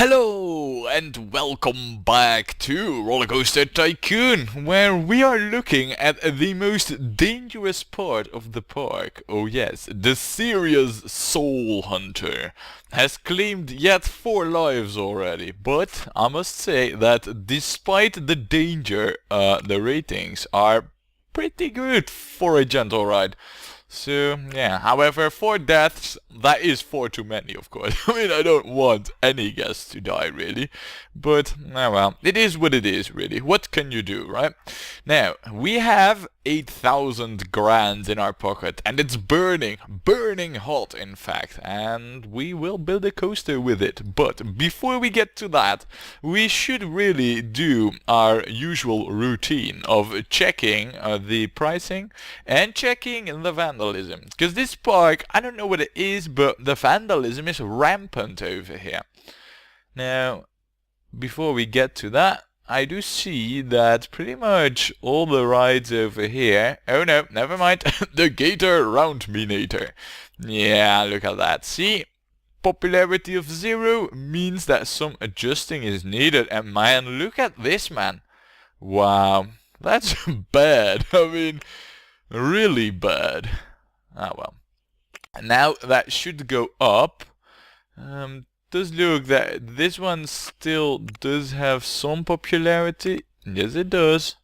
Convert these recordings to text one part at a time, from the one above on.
Hello and welcome back to Rollercoaster Tycoon, where we are looking at the most dangerous part of the park. Oh yes, the serious Soul Hunter has claimed yet 4 lives already, but I must say that despite the danger, the ratings are pretty good for a gentle ride. So, yeah, however, 4 deaths, that is 4 too many, of course. I mean, I don't want any guests to die, really. But, well, it is what it is, really. What can you do, right? Now, we have 8,000 grand in our pocket, and it's burning hot, in fact. And we will build a coaster with it. But before we get to that, we should really do our usual routine of checking the pricing and checking the vandalism. Because this park, I don't know what it is, but the vandalism is rampant over here. Now, before we get to that, I do see that pretty much all the rides over here... Oh no, never mind. The gator round me nator. Yeah, look at that. See? Popularity of 0 means that some adjusting is needed. And man, look at this, man. Wow. That's bad. I mean, really bad. Ah, well. Now that should go up. Does look that this one still does have some popularity. Yes, it does.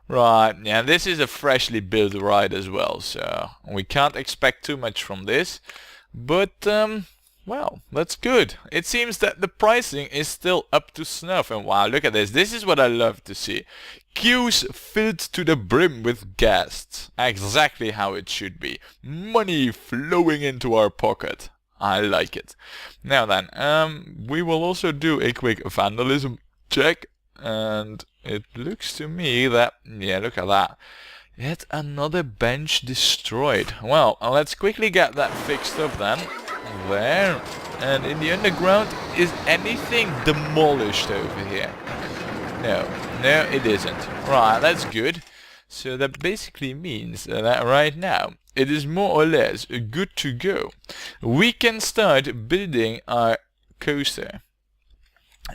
Right, yeah, this is a freshly built ride as well, so we can't expect too much from this. But, well, that's good. It seems that the pricing is still up to snuff. And wow, look at this. This is what I love to see. Queues filled to the brim with guests. Exactly how it should be. Money flowing into our pocket. I like it. Now then, we will also do a quick vandalism check. And it looks to me that, yeah, look at that. Yet another bench destroyed. Well, let's quickly get that fixed up then. There. And in the underground, is anything demolished over here? No, it isn't. Right, that's good. So that basically means that right now it is more or less good to go. We can start building our coaster.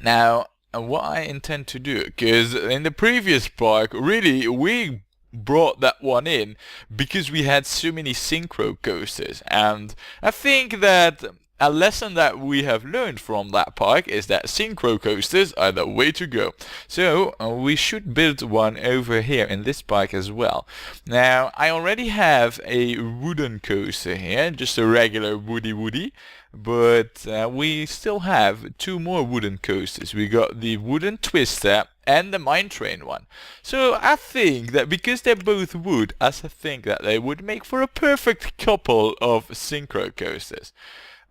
Now, what I intend to do, because in the previous park, really, we brought that one in because we had so many synchro coasters, and I think that a lesson that we have learned from that park is that synchro coasters are the way to go. So we should build one over here in this park as well. Now I already have a wooden coaster here, just a regular woody, but we still have 2 more wooden coasters. We got the wooden twister and the mine train one. So I think that because they're both wood, I think that they would make for a perfect couple of synchro coasters.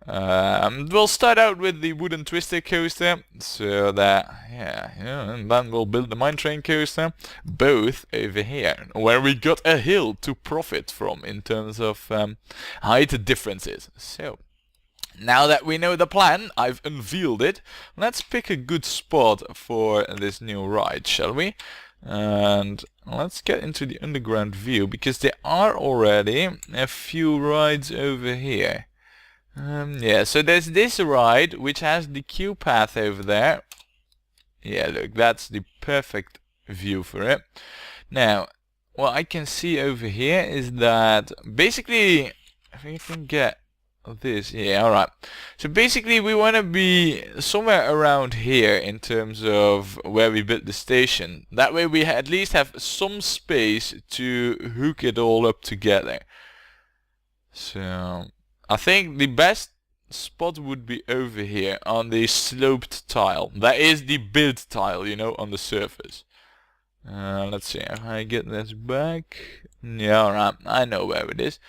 We'll start out with the wooden twister coaster, so that, yeah, and then we'll build the mine train coaster, both over here, where we got a hill to profit from in terms of height differences. So, now that we know the plan, I've unveiled it, let's pick a good spot for this new ride, shall we? And let's get into the underground view, because there are already a few rides over here. Yeah, so there's this ride, which has the queue path over there. Yeah, look, that's the perfect view for it. Now, what I can see over here is that, basically, if we can get this, yeah, alright. So basically we want to be somewhere around here in terms of where we built the station. That way we at least have some space to hook it all up together. So I think the best spot would be over here on the sloped tile. That is the build tile, you know, on the surface. Let's see if I get this back. Yeah, alright, I know where it is.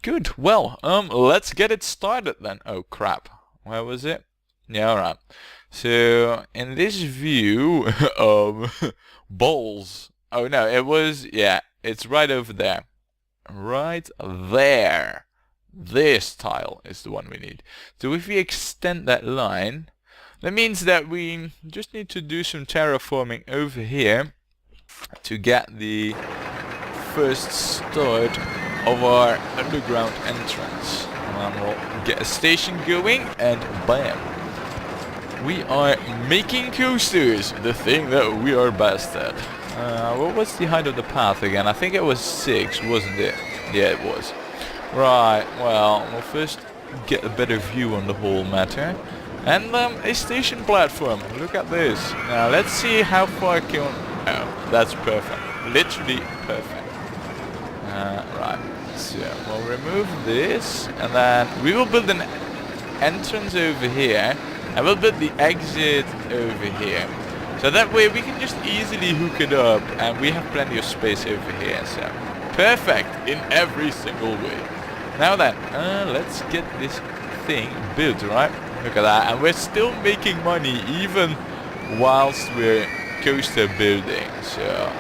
Good, well, let's get it started then. Oh crap, where was it? Yeah, alright. So, in this view of balls. Oh no, it was, yeah, it's right over there. Right there. This tile is the one we need. So if we extend that line, that means that we just need to do some terraforming over here to get the first start of our underground entrance. And we'll get a station going and bam. we are making coasters, the thing that we are best at. What was the height of the path again? I think it was 6, wasn't it? Yeah, it was. Right, well, we'll first get a better view on the whole matter. And a station platform. Look at this. Now let's see how far can... Oh, that's perfect. Literally perfect. Right, so we'll remove this, and then we will build an entrance over here, and we'll build the exit over here. So that way we can just easily hook it up, and we have plenty of space over here. So perfect in every single way. Now then, let's get this thing built, right? Look at that, and we're still making money even whilst we're coaster building. So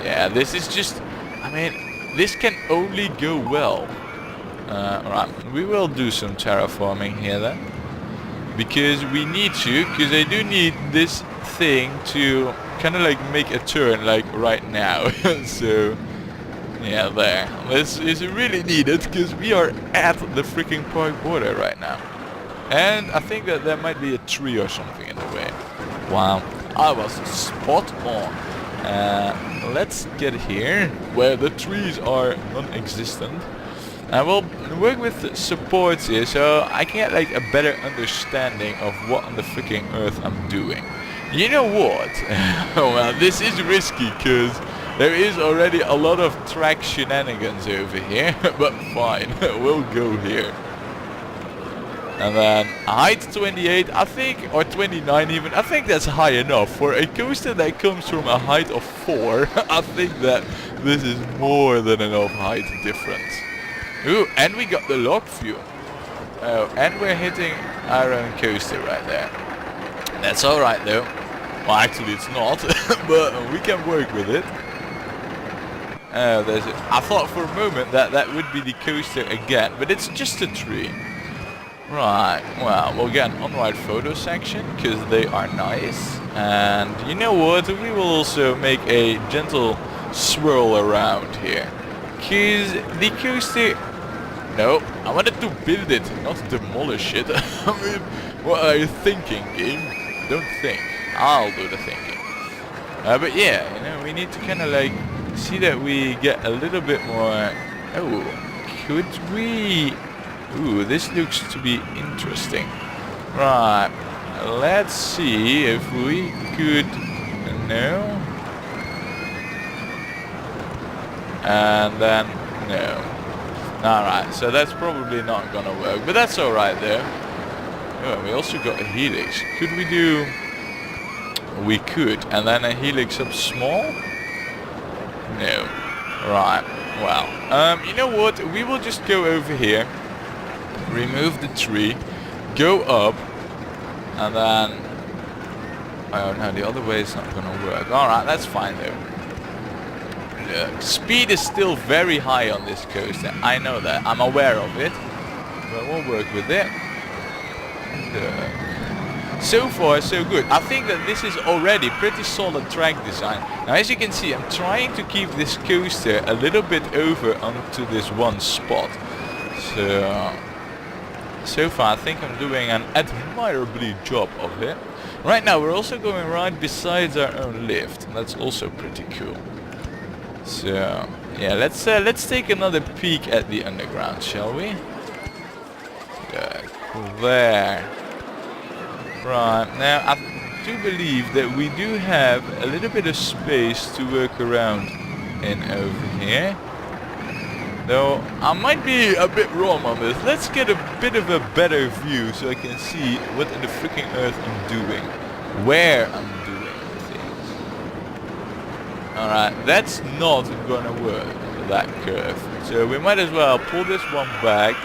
yeah, this is just, I mean, this can only go well. Right, we will do some terraforming here then, because we need to, because I do need this thing to kind of like make a turn like right now. So yeah, there, this is really needed because we are at the freaking park border right now, and I think that there might be a tree or something in the way. Wow, I was spot on. Let's get here where the trees are non-existent. I will work with supports here so I can get like a better understanding of what on the freaking earth I'm doing. You know what? Well, this is risky because there is already a lot of track shenanigans over here, but fine, we'll go here. And then height 28, I think, or 29 even, I think that's high enough. For a coaster that comes from a height of 4, I think that this is more than enough height difference. Ooh, and we got the lock view. Oh, and we're hitting our own coaster right there. That's alright though. Well, actually it's not, but we can work with it. Oh, there's it. I thought for a moment that that would be the coaster again, but it's just a tree. Right, well, we'll get an on-ride photo section, because they are nice. And you know what, we will also make a gentle swirl around here. Because the coaster... No, I wanted to build it, not demolish it. I mean, what are you thinking, game? Don't think. I'll do the thinking. But yeah, you know, we need to kind of like see that we get a little bit more... Oh, could we... Ooh, this looks to be interesting. Right, let's see if we could... No. And then no. Alright, so that's probably not gonna work, but that's alright though. Oh, we also got a helix. Could we do... We could, and then a helix up small? No. Right, well, you know what, we will just go over here, remove the tree, go up, and then... Oh no, the other way is not gonna work. Alright, that's fine though. Speed is still very high on this coaster. I know that. I'm aware of it. But we'll work with it. So far, so good. I think that this is already pretty solid track design. Now, as you can see, I'm trying to keep this coaster a little bit over onto this one spot. So far, I think I'm doing an admirably job of it. Right now, we're also going right beside our own lift. That's also pretty cool. So yeah, let's take another peek at the underground, shall we? There. Right, now I do believe that we do have a little bit of space to work around in over here. Though I might be a bit wrong on this. Let's get a bit of a better view so I can see what in the freaking earth I'm doing. Where I'm doing. Alright, that's not gonna work, that curve. So we might as well pull this one back.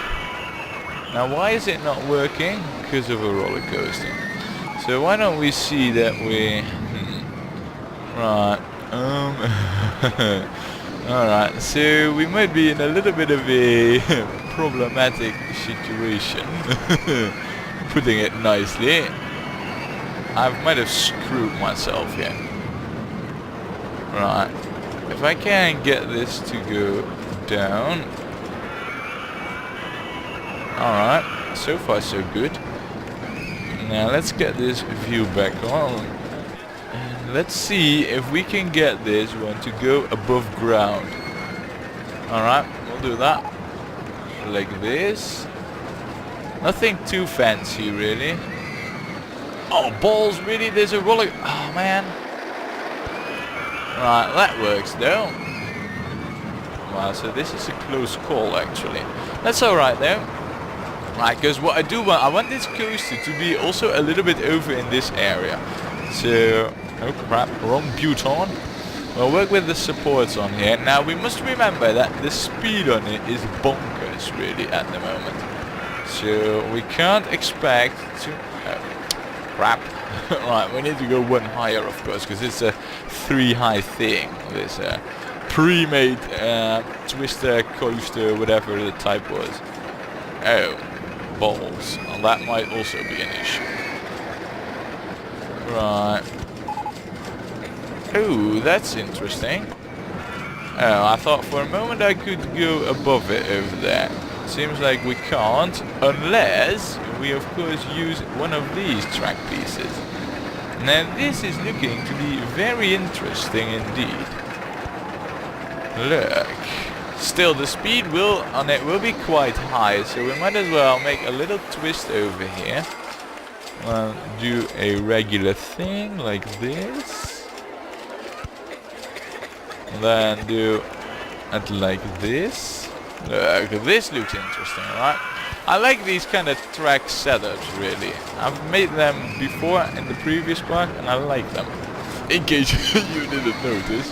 Now why is it not working? Because of a roller coaster. So why don't we see that we... Right. Alright, so we might be in a little bit of a problematic situation. Putting it nicely. I might have screwed myself here. Right, if I can get this to go down. Alright, so far so good. Now let's get this view back on. And let's see if we can get this one to go above ground. Alright, we'll do that. Like this. Nothing too fancy really. Oh balls, really? There's a roller... Oh man. Right, that works though. Wow, so this is a close call actually. That's alright though. Right, because what I do want, I want this coaster to be also a little bit over in this area. So, oh crap, wrong button. We'll work with the supports on here. Now we must remember that the speed on it is bonkers really at the moment. So we can't expect to... Oh, crap. Right, we need to go one higher of course, because it's a 3 high thing. This pre-made twister coaster, whatever the type was. Oh. Balls. Well, that might also be an issue. Right. Oh, that's interesting. Oh, I thought for a moment I could go above it over there. Seems like we can't, unless we of course use one of these track pieces. Now this is looking to be very interesting indeed. Look. Still, the speed on it will be quite high, so we might as well make a little twist over here. Do a regular thing like this. And then do it like this. Look, this looks interesting, right? I like these kind of track setups, really. I've made them before in the previous park, and I like them. In case you didn't notice.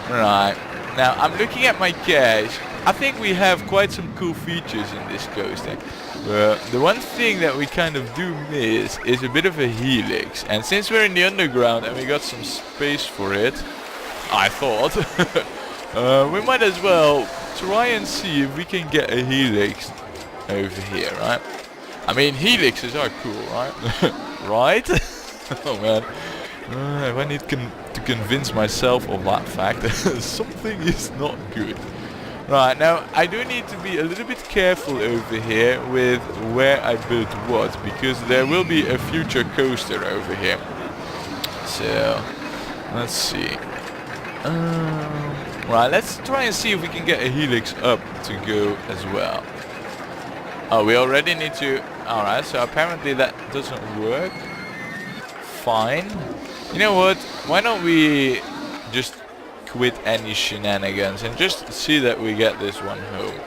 Right. Now, I'm looking at my cache. I think we have quite some cool features in this coaster. The one thing that we kind of do miss is a bit of a helix. And since we're in the underground and we got some space for it, I thought, we might as well try and see if we can get a helix over here, right? I mean, helixes are cool, right? Right? Oh man. If I need to convince myself of that fact, something is not good. Right, now I do need to be a little bit careful over here with where I build what, because there will be a future coaster over here. So, let's see. Right, let's try and see if we can get a helix up to go as well. Oh, we already need to... Alright, so apparently that doesn't work. Fine. You know what? Why don't we just quit any shenanigans and just see that we get this one home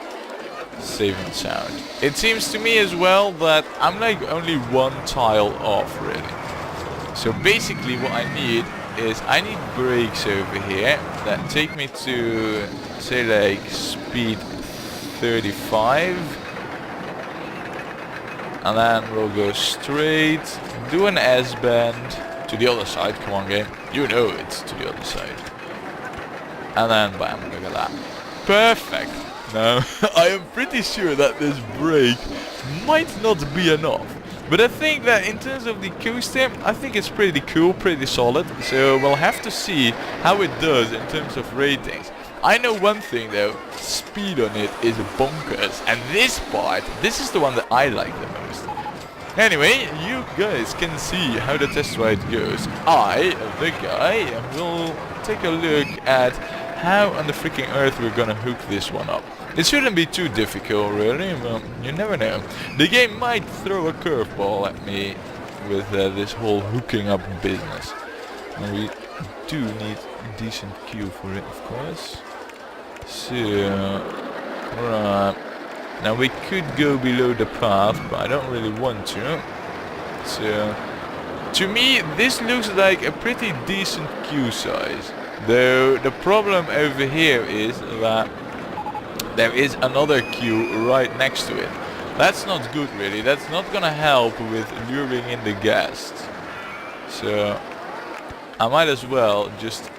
safe and sound. It seems to me as well that I'm like only one tile off really. So basically what I need is I need brakes over here that take me to say like speed 35. And then we'll go straight, do an S-bend. To the other side, come on game. You know it's to the other side. And then bam, look at that. Perfect. Now, I am pretty sure that this brake might not be enough. But I think that in terms of the coaster, I think it's pretty cool, pretty solid. So we'll have to see how it does in terms of ratings. I know one thing though, speed on it is bonkers. And this part, this is the one that I like the most. Anyway, you guys can see how the test ride goes. I, the guy, will take a look at how on the freaking earth we're gonna hook this one up. It shouldn't be too difficult really, but you never know. The game might throw a curveball at me with this whole hooking up business. And we do need a decent queue for it, of course. So, right. Now we could go below the path, but I don't really want to. So, to me this looks like a pretty decent queue size. Though the problem over here is that there is another queue right next to it. That's not good really, that's not gonna help with luring in the guests. So, I might as well just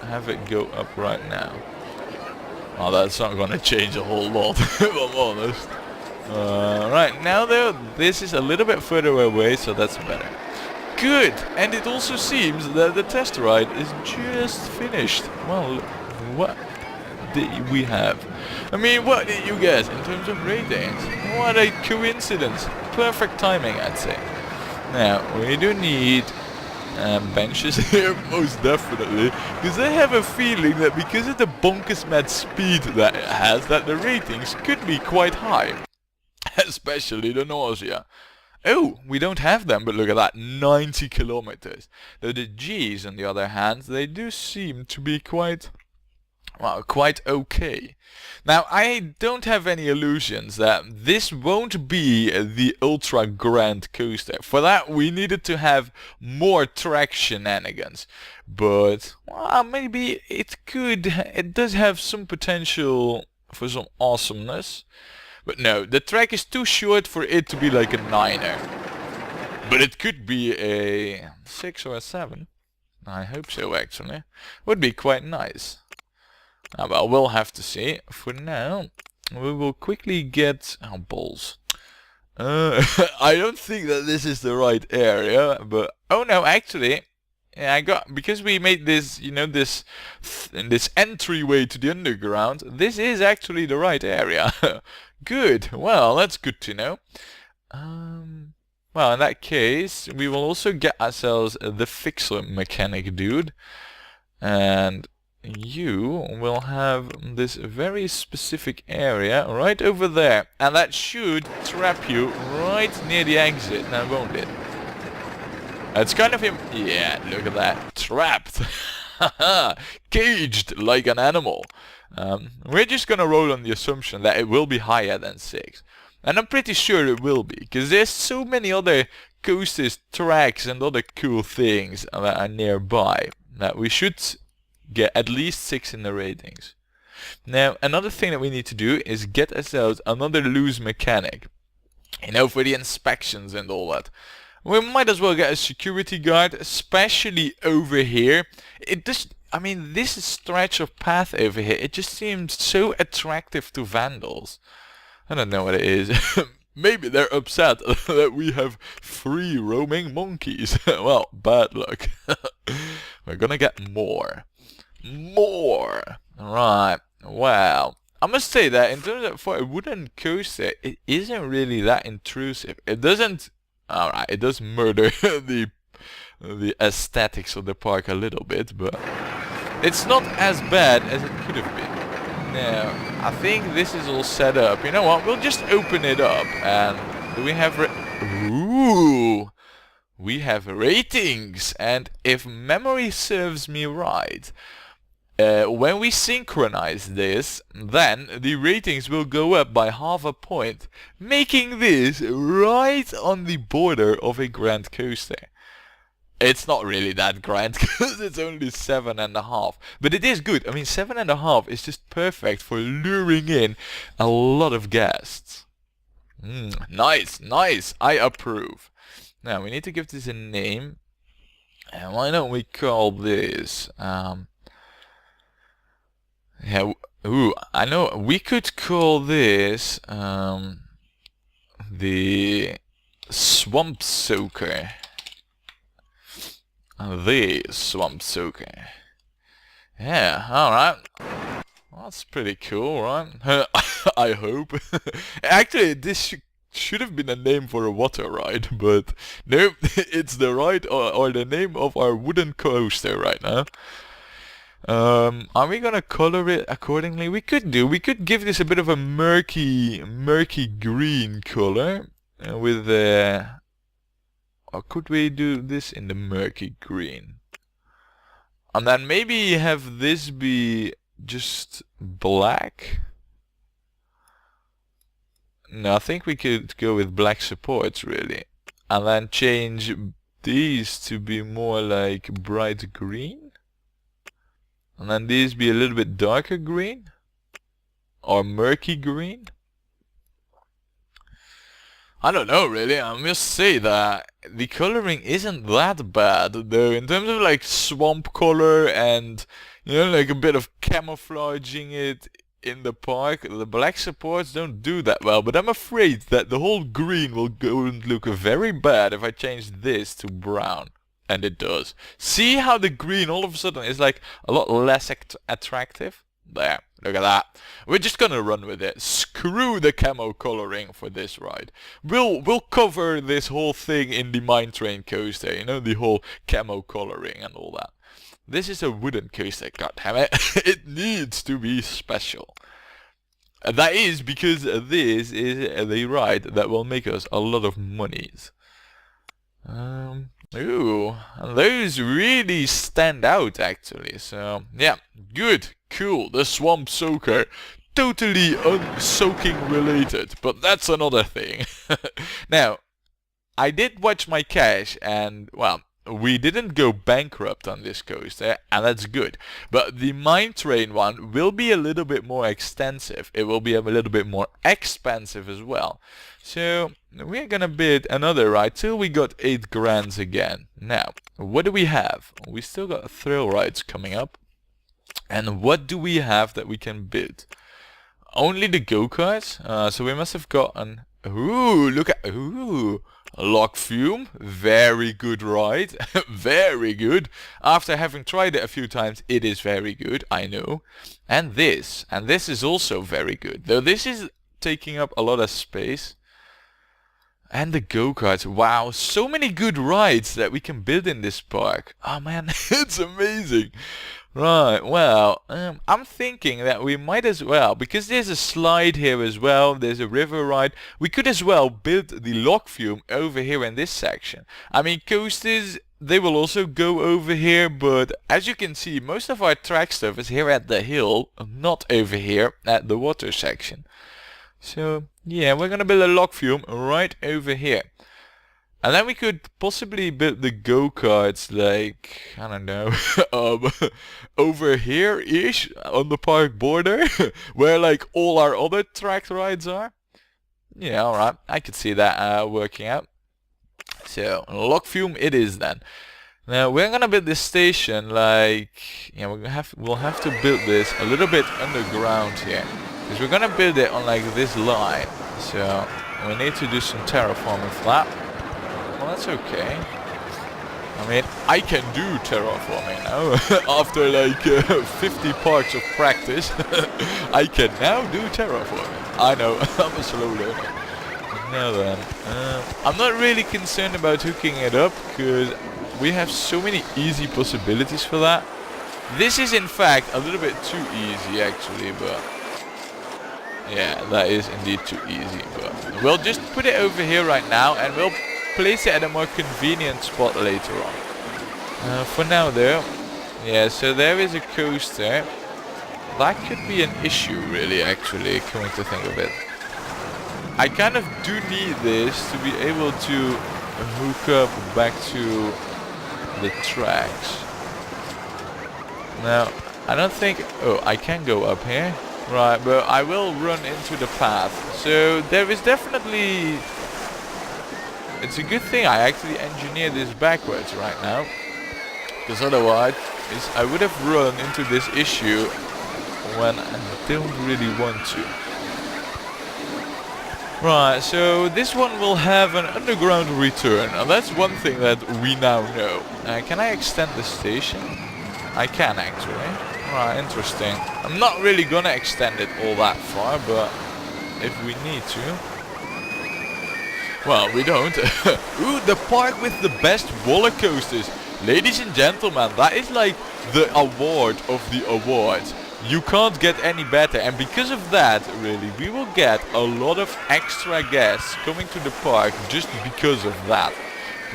have it go up right now. Oh, that's not gonna change a whole lot, if I'm honest. Right, now though, this is a little bit further away, so that's better. Good! And it also seems that the test ride is just finished. Well, what did we have? I mean, what did you guess in terms of ratings? What a coincidence. Perfect timing, I'd say. Now, we do need benches here, most definitely, because I have a feeling that because of the bonkers mad speed that it has, that the ratings could be quite high. Especially the nausea. Oh, we don't have them, but look at that, 90 kilometers. Though the G's, on the other hand, they do seem to be quite, well, quite okay. Now, I don't have any illusions that this won't be the ultra grand coaster. For that, we needed to have more track shenanigans. But, well, maybe it could, it does have some potential for some awesomeness. But no, the track is too short for it to be like a 9er. But it could be a 6 or a 7. I hope so, actually. Would be quite nice. Well, we'll have to see. For now, we will quickly get... Oh, balls. I don't think that this is the right area, but... Oh no, actually... Yeah, I got... Because we made this, you know, this entryway to the underground, this is actually the right area. Good. Well, that's good to know. Well, in that case, we will also get ourselves the fixer mechanic dude. And you will have this very specific area right over there. And that should trap you right near the exit, now won't it? It's kind of him. Yeah, look at that. Trapped. Caged like an animal. We're just gonna roll on the assumption that it will be higher than 6. And I'm pretty sure it will be, because there's so many other coasters, tracks and other cool things that are nearby that we should get at least 6 in the ratings. Now, another thing that we need to do is get ourselves another loose mechanic. You know, for the inspections and all that. We might as well get a security guard, especially over here. It just, I mean, this stretch of path over here, it just seems so attractive to vandals. I don't know what it is. Maybe they're upset that we have free roaming monkeys. Well, bad luck. We're gonna get more. More! Right. Wow. I must say that in terms of for a wooden coaster, it isn't really that intrusive. It doesn't... Alright, it does murder the aesthetics of the park a little bit, but it's not as bad as it could have been. Now, I think this is all set up. You know what? We'll just open it up, and do we have Ooh! We have ratings, and if memory serves me right, when we synchronize this, then the ratings will go up by half a point, making this right on the border of a grand coaster. It's not really that grand because it's only 7.5, but it is good. I mean, 7.5 is just perfect for luring in a lot of guests. Nice, nice. I approve. Now we need to give this a name, and why don't we call this? Yeah, ooh, I know, we could call this, the Swamp Soaker. The Swamp Soaker. Yeah, alright. Well, that's pretty cool, right? I hope. Actually, this should have been a name for a water ride, but nope, it's the ride or the name of our wooden coaster right now. Are we gonna color it accordingly? We could give this a bit of a murky green color with or could we do this in the murky green? And then maybe have this be just black? No, I think we could go with black supports really. And then change these to be more like bright green? And then these be a little bit darker green? Or murky green? I don't know really, I must say that the coloring isn't that bad though, in terms of like swamp color and, you know, like a bit of camouflaging it in the park. The black supports don't do that well, but I'm afraid that the whole green will go and look very bad if I change this to brown. And it does. See how the green all of a sudden is like a lot less attractive? There, look at that. We're just gonna run with it. Screw the camo coloring for this ride. We'll cover this whole thing in the mine train coaster, you know, the whole camo coloring and all that. This is a wooden coaster, goddammit. It needs to be special. And that is because this is the ride that will make us a lot of monies. Ooh, and those really stand out actually. So yeah, good, cool. The swamp soaker, totally unsoaking related, but that's another thing. Now, I did watch my cash, and well, we didn't go bankrupt on this coaster, and that's good. But the mine train one will be a little bit more extensive. It will be a little bit more expensive as well. So we're gonna bid another ride till we got 8 grand again. Now, what do we have? We still got thrill rides coming up. And what do we have that we can bid? Only the go-karts. So we must have gotten... Ooh, look at... Ooh... Lock Fume, very good ride, very good. After having tried it a few times, it is very good, I know. And this is also very good, though this is taking up a lot of space. And the go-karts, wow, so many good rides that we can build in this park. Oh man, it's amazing. Right, well, I'm thinking that we might as well, because there's a slide here as well, there's a river ride, we could as well build the lock fume over here in this section. I mean, coasters, they will also go over here, but as you can see, most of our track stuff is here at the hill, not over here at the water section. So, yeah, we're gonna build a lock fume right over here. And then we could possibly build the go-karts, like, I don't know, over here-ish, on the park border, where, like, all our other track rides are. Yeah, alright, I could see that working out. So, lock fume it is then. Now, we're gonna build this station, like, yeah, we'll have to build this a little bit underground here. Because we're gonna build it on, like, this line. So, we need to do some terraforming for that. Well, that's okay. I mean, I can do terraforming now. After like 50 parts of practice, I can now do terraforming. I know, I'm a slow learner. Now then, I'm not really concerned about hooking it up, because we have so many easy possibilities for that. This is in fact a little bit too easy actually, but... yeah, that is indeed too easy, but... we'll just put it over here right now, and we'll place it at a more convenient spot later on. For now though, yeah, so there is a coaster. That could be an issue really, actually, coming to think of it. I kind of do need this to be able to hook up back to the tracks. Now, I don't think... oh, I can go up here. Right, but I will run into the path. So there is definitely... it's a good thing I actually engineered this backwards right now, because otherwise I would have run into this issue when I don't really want to. Right, so this one will have an underground return, and that's one thing that we now know. Can I extend the station? I can actually. Right, interesting. I'm not really gonna extend it all that far, but if we need to. Well, we don't. Ooh, the park with the best roller coasters. Ladies and gentlemen, that is like the award of the awards. You can't get any better, and because of that, really, we will get a lot of extra guests coming to the park just because of that.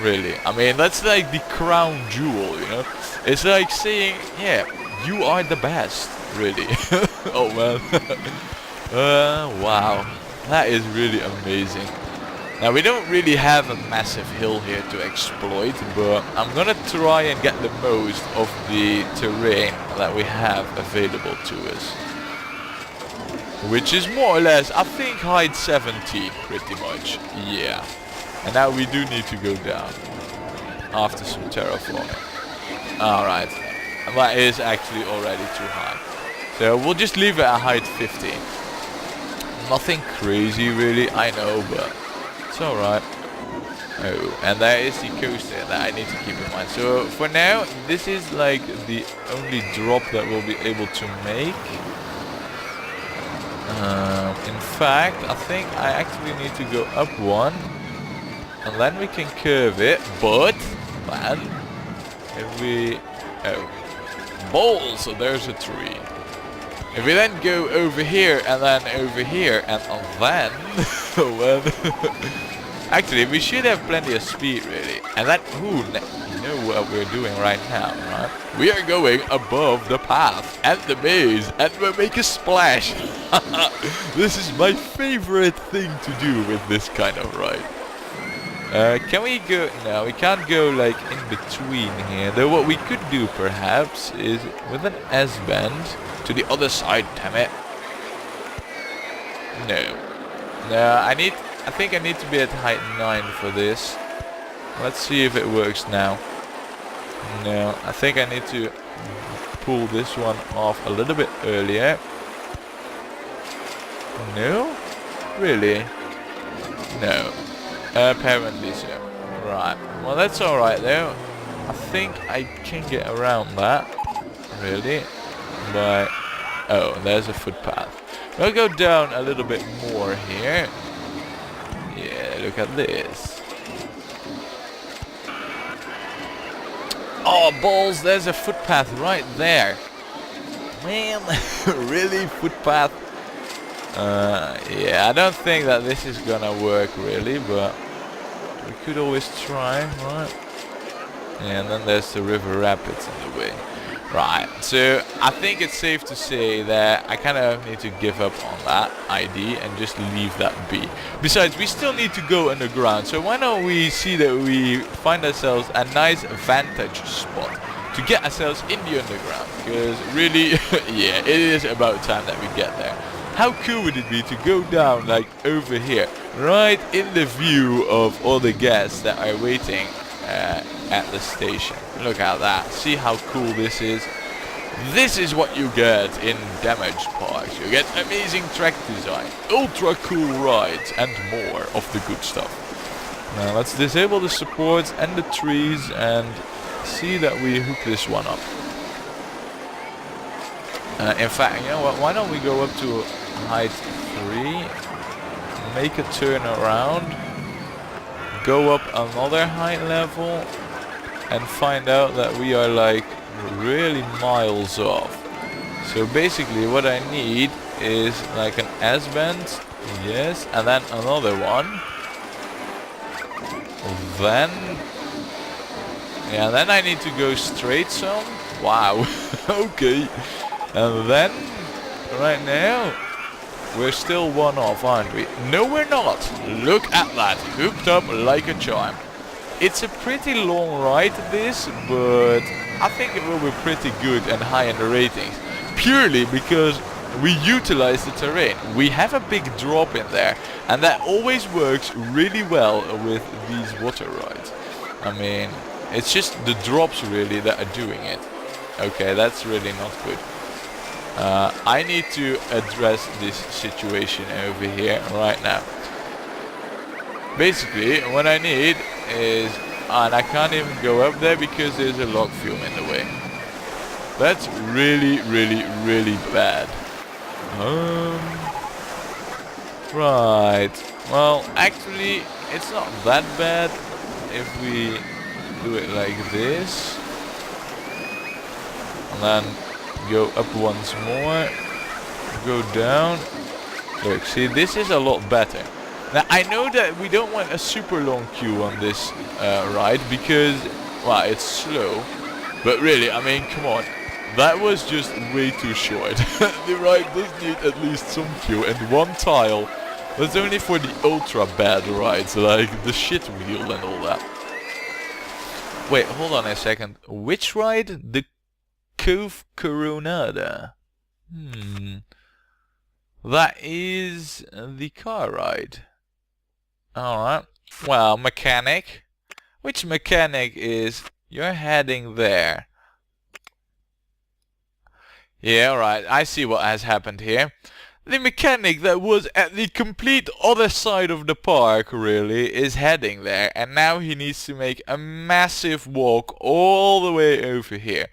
Really, I mean, that's like the crown jewel, you know? It's like saying, yeah, you are the best, really. Oh man. Wow, that is really amazing. Now, we don't really have a massive hill here to exploit, but I'm gonna try and get the most of the terrain that we have available to us. Which is more or less, I think, height 17, pretty much. Yeah. And now we do need to go down after some terraforming. Alright. And that is actually already too high. So we'll just leave it at height 15. Nothing crazy really, I know, but it's alright. Oh, and there is the coaster that I need to keep in mind. So for now, this is like the only drop that we'll be able to make. In fact, I think I actually need to go up one. And then we can curve it. But, man, if we... Oh. Balls! So there's a tree. If we then go over here and then over here and then... well, actually, we should have plenty of speed, really. And that... Ooh, you know what we're doing right now, right? We are going above the path and the maze and we'll make a splash. This is my favorite thing to do with this kind of ride. Can we go... No, we can't go like in between here. Though what we could do perhaps is with an S-bend to the other side, damn it. No. No, I think I need to be at height 9 for this. Let's see if it works now. No, I think I need to pull this one off a little bit earlier. No? Really? No. Apparently so. Right. Well, that's alright though. I think I can get around that. Really? But... oh, there's a footpath. We'll go down a little bit more here. Yeah, look at this. Oh, balls, there's a footpath right there. Man, really? Footpath? Yeah, I don't think that this is gonna work really, but we could always try, right? And then there's the river rapids in the way. Right, so I think it's safe to say that I kind of need to give up on that idea and just leave that be. Besides, we still need to go underground, so why don't we see that we find ourselves a nice vantage spot to get ourselves in the underground, because really, yeah, it is about time that we get there. How cool would it be to go down like over here, right in the view of all the guests that are waiting at the station. Look at that. See how cool this is? This is what you get in damaged parks. You get amazing track design, ultra cool rides, and more of the good stuff. Now let's disable the supports and the trees and see that we hook this one up. In fact, you know what? Why don't we go up to height 3, make a turn around, go up another height level, and find out that we are like really miles off. So basically what I need is like an S-bend, yes, and then another one. Then, yeah, then I need to go straight some. Wow, okay. And then, right now, we're still one off, aren't we? No, we're not. Look at that, hooked up like a charm. It's a pretty long ride, this, but I think it will be pretty good and high in the ratings. Purely because we utilize the terrain. We have a big drop in there, and that always works really well with these water rides. I mean, it's just the drops really that are doing it. Okay, that's really not good. I need to address this situation over here right now. Basically, what I need is... and I can't even go up there because there's a log flume in the way. That's really, really, really bad. Right. Well, actually, it's not that bad if we do it like this. And then go up once more. Go down. Look, see, this is a lot better. Now, I know that we don't want a super long queue on this ride because, well, it's slow. But really, I mean, come on. That was just way too short. The ride does need at least some queue, and one tile. That's only for the ultra bad rides, like the shit wheel and all that. Wait, hold on a second. Which ride? The Cove Coronada. That is the car ride. Alright. Well, mechanic. Which mechanic is... You're heading there. Yeah, alright. I see what has happened here. The mechanic that was at the complete other side of the park, really, is heading there. And now he needs to make a massive walk all the way over here.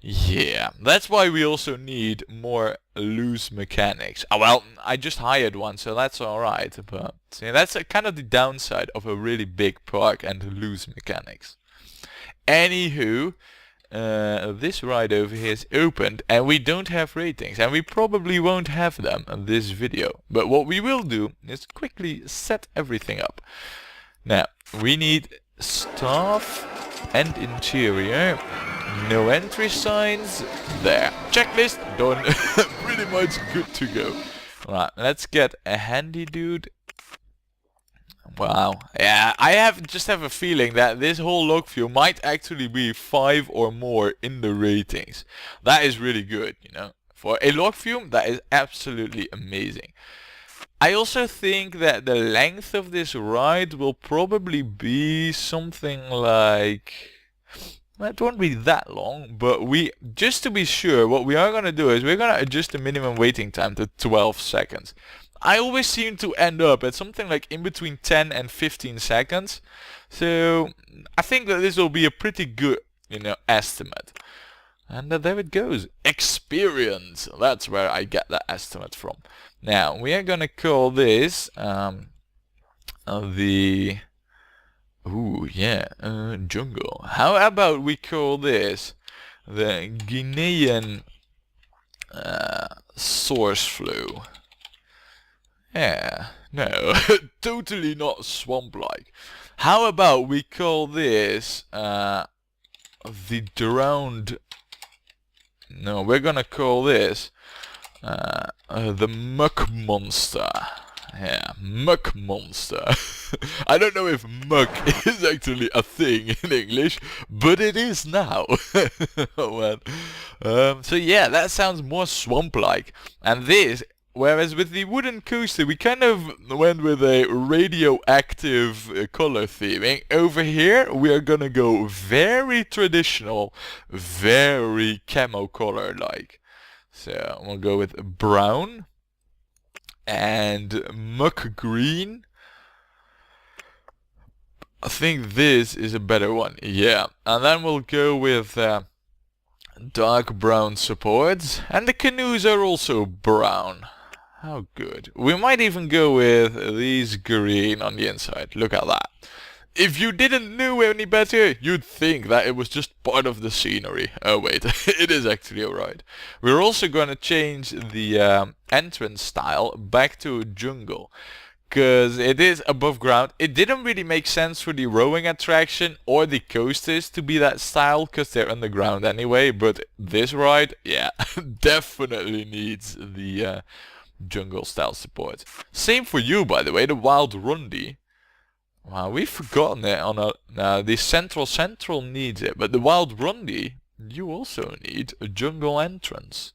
Yeah, that's why we also need more loose mechanics. Well, I just hired one, so that's alright, but see, that's kind of the downside of a really big park and loose mechanics. Anywho, this ride over here is opened and we don't have ratings, and we probably won't have them in this video. But what we will do is quickly set everything up. Now, we need staff and interior. No entry signs. There. Checklist done. Pretty much good to go. Right, let's get a handy dude. Wow. Yeah, I just have a feeling that this whole log view might actually be 5 or more in the ratings. That is really good, you know. For a log view, that is absolutely amazing. I also think that the length of this ride will probably be something like... Well, it won't be that long, but just to be sure, what we are going to do is we're going to adjust the minimum waiting time to 12 seconds. I always seem to end up at something like in between 10 and 15 seconds. So I think that this will be a pretty good, you know, estimate. And there it goes. Experience. That's where I get that estimate from. Now, we are going to call this jungle. How about we call this the Guinean source flow? Yeah, no, totally not swamp-like. How about we call this the drowned... No, we're gonna call this the muck monster. Yeah, muck monster. I don't know if muck is actually a thing in English, but it is now. Oh, man. So yeah, that sounds more swamp-like. And this, whereas with the wooden coaster we kind of went with a radioactive color theming, over here we are gonna go very traditional, very camo color-like. So we'll go with brown and muck green. I think this is a better one, yeah. And then we'll go with dark brown supports, and the canoes are also brown. How good. We might even go with these green on the inside. Look at that. If you didn't know any better, you'd think that it was just part of the scenery. Oh wait, it is actually alright. We're also gonna change the entrance style back to jungle, because it is above ground. It didn't really make sense for the rowing attraction or the coasters to be that style, because they're underground anyway, but this ride, yeah, definitely needs the jungle style support. Same for you, by the way, the Wild Rundy. Wow, we've forgotten it on the Central needs it, but the Wild Rundy, you also need a jungle entrance.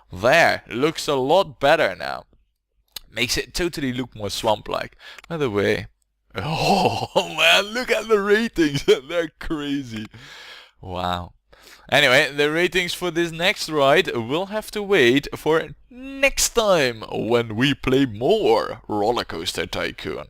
There, looks a lot better now. Makes it totally look more swamp-like. By the way, oh man, look at the ratings, they're crazy. Wow. Anyway, the ratings for this next ride will have to wait for next time when we play more Rollercoaster Tycoon.